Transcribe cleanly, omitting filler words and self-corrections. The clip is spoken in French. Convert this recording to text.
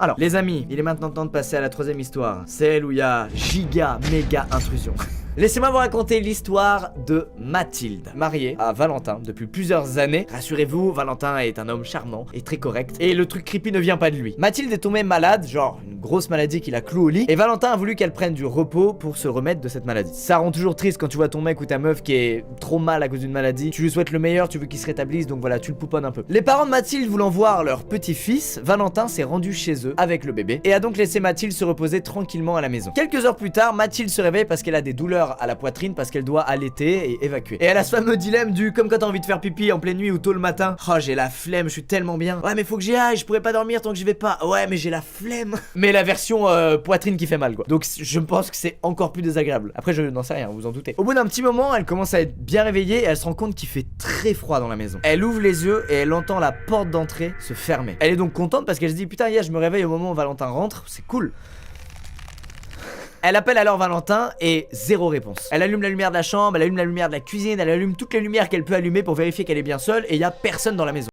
Alors, les amis, il est maintenant temps de passer à la troisième histoire, celle où il y a giga méga intrusion. Laissez-moi vous raconter l'histoire de Mathilde, mariée à Valentin depuis plusieurs années. Rassurez-vous, Valentin est un homme charmant et très correct, et le truc creepy ne vient pas de lui. Mathilde est tombée malade, genre une grosse maladie qui la cloue au lit, et Valentin a voulu qu'elle prenne du repos pour se remettre de cette maladie. Ça rend toujours triste quand tu vois ton mec ou ta meuf qui est trop mal à cause d'une maladie. Tu lui souhaites le meilleur, tu veux qu'il se rétablisse, donc voilà, tu le pouponnes un peu. Les parents de Mathilde voulant voir leur petit-fils, Valentin s'est rendu chez eux avec le bébé et a donc laissé Mathilde se reposer tranquillement à la maison. Quelques heures plus tard, Mathilde se réveille parce qu'elle a des douleurs à la poitrine parce qu'elle doit allaiter et évacuer. Et elle a ce fameux dilemme du comme quand t'as envie de faire pipi en pleine nuit ou tôt le matin. Oh, j'ai la flemme, je suis tellement bien. Ouais, mais faut que j'y aille, je pourrais pas dormir tant que j'y vais pas. Ouais, mais j'ai la flemme. Mais la version poitrine qui fait mal quoi. Donc je pense que c'est encore plus désagréable. Après, je n'en sais rien, vous en doutez. Au bout d'un petit moment, elle commence à être bien réveillée et elle se rend compte qu'il fait très froid dans la maison. Elle ouvre les yeux et elle entend la porte d'entrée se fermer. Elle est donc contente parce qu'elle se dit putain, yeah, je me réveille au moment où Valentin rentre, c'est cool. Elle appelle alors Valentin et zéro réponse. Elle allume la lumière de la chambre, elle allume la lumière de la cuisine, elle allume toutes les lumières qu'elle peut allumer pour vérifier qu'elle est bien seule et il y a personne dans la maison.